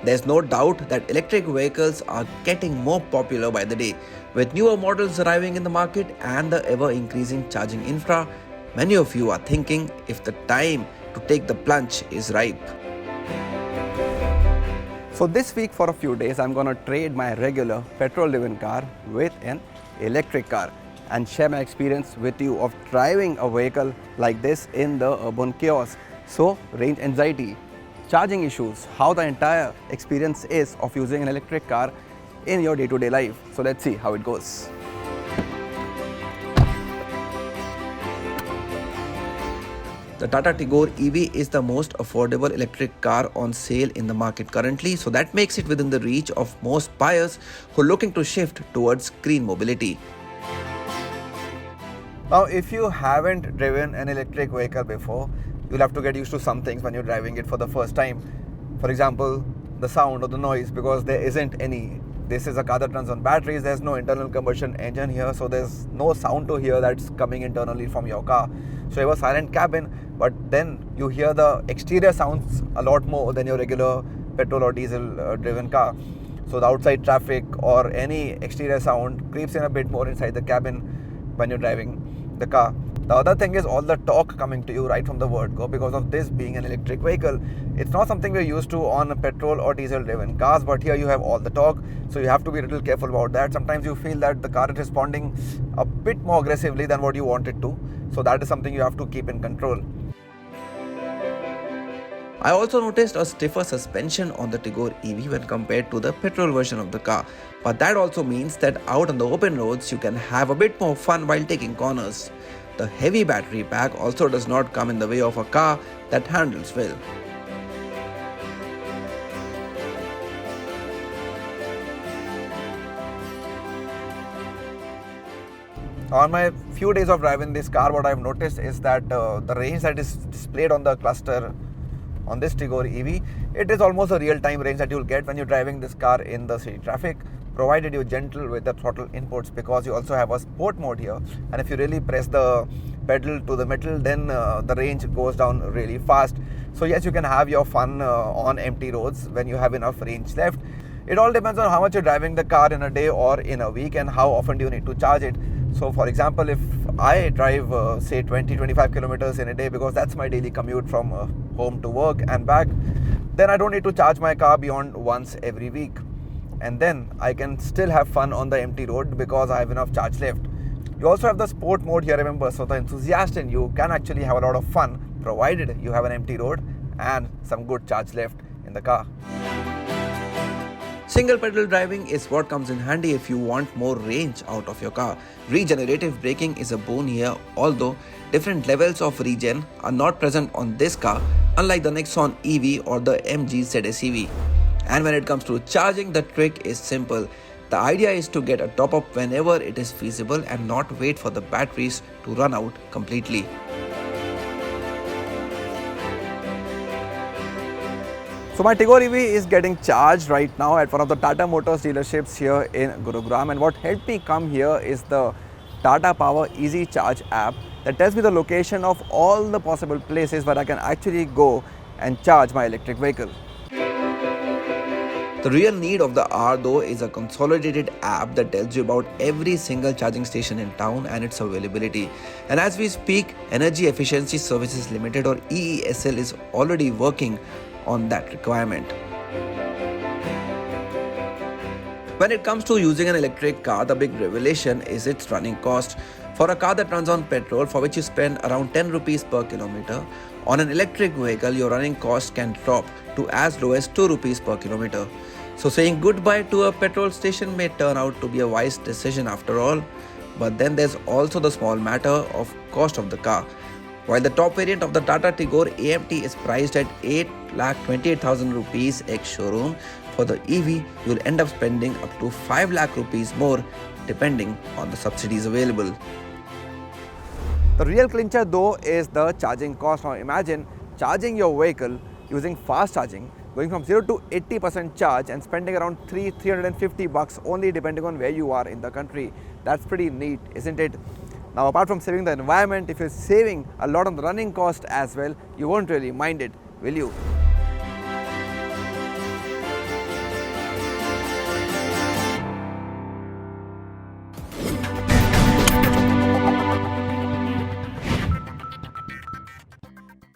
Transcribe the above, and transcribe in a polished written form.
There's no doubt that electric vehicles are getting more popular by the day. With newer models arriving in the market and the ever-increasing charging infra, many of you are thinking if the time to take the plunge is ripe. So this week for a few days, I'm going to trade my regular petrol-driven car with an electric car and share my experience with you of driving a vehicle like this in the urban chaos. So range anxiety, charging issues, how the entire experience is of using an electric car in your day-to-day life. So let's see how it goes. The Tata Tigor EV is the most affordable electric car on sale in the market currently, so that makes it within the reach of most buyers who are looking to shift towards green mobility. Now, if you haven't driven an electric vehicle before, you'll have to get used to some things when you're driving it for the first time. For example, the sound or the noise, because there isn't any. This is a car that runs on batteries. There's no internal combustion engine here, so there's no sound to hear that's coming internally from your car. So you have a silent cabin, but then you hear the exterior sounds a lot more than your regular petrol or diesel driven car. So the outside traffic or any exterior sound creeps in a bit more inside the cabin when you're driving the car. The other thing is all the torque coming to you right from the word go because of this being an electric vehicle. It's not something we're used to on petrol or diesel driven cars, but here you have all the torque, so you have to be a little careful about that. Sometimes you feel that the car is responding a bit more aggressively than what you want it to, so that is something you have to keep in control. I also noticed a stiffer suspension on the Tigor EV when compared to the petrol version of the car, but that also means that out on the open roads you can have a bit more fun while taking corners. The heavy battery pack also does not come in the way of a car that handles well. On my few days of driving this car, what I've noticed is that the range that is displayed on the cluster on this Tigor EV, it is almost a real-time range that you'll get when you're driving this car in the city traffic, provided you're gentle with the throttle inputs, because you also have a sport mode here, and if you really press the pedal to the metal, then the range goes down really fast. So yes, you can have your fun on empty roads when you have enough range left. It all depends on how much you're driving the car in a day or in a week and how often do you need to charge it. So for example, if I drive say 20-25 kilometers in a day, because that's my daily commute from home to work and back, then I don't need to charge my car beyond once every week, and then I can still have fun on the empty road because I have enough charge left. You also have the sport mode here, remember, so the enthusiast in you can actually have a lot of fun provided you have an empty road and some good charge left in the car. Single pedal driving is what comes in handy if you want more range out of your car. Regenerative braking is a boon here, although different levels of regen are not present on this car, unlike the Nexon EV or the MG ZSEV. And when it comes to charging, the trick is simple. The idea is to get a top up whenever it is feasible and not wait for the batteries to run out completely. So my Tigor EV is getting charged right now at one of the Tata Motors dealerships here in Gurugram, and what helped me come here is the Tata Power Easy Charge app that tells me the location of all the possible places where I can actually go and charge my electric vehicle. The real need of the hour though is a consolidated app that tells you about every single charging station in town and its availability. And as we speak, Energy Efficiency Services Limited or EESL is already working on that requirement. When it comes to using an electric car, the big revelation is its running cost. For a car that runs on petrol, for which you spend around 10 rupees per kilometer, on an electric vehicle your running cost can drop to as low as 2 rupees per kilometer. So saying goodbye to a petrol station may turn out to be a wise decision after all. But then there's also the small matter of cost of the car. While the top variant of the Tata Tigor AMT is priced at 8,28,000 rupees ex-showroom, for the EV you'll end up spending up to 5 lakh rupees more depending on the subsidies available. The real clincher though is the charging cost. Now imagine charging your vehicle using fast charging, going from 0 to 80% charge and spending around $350 only depending on where you are in the country. That's pretty neat, isn't it? Now apart from saving the environment, if you're saving a lot on the running cost as well, you won't really mind it, will you?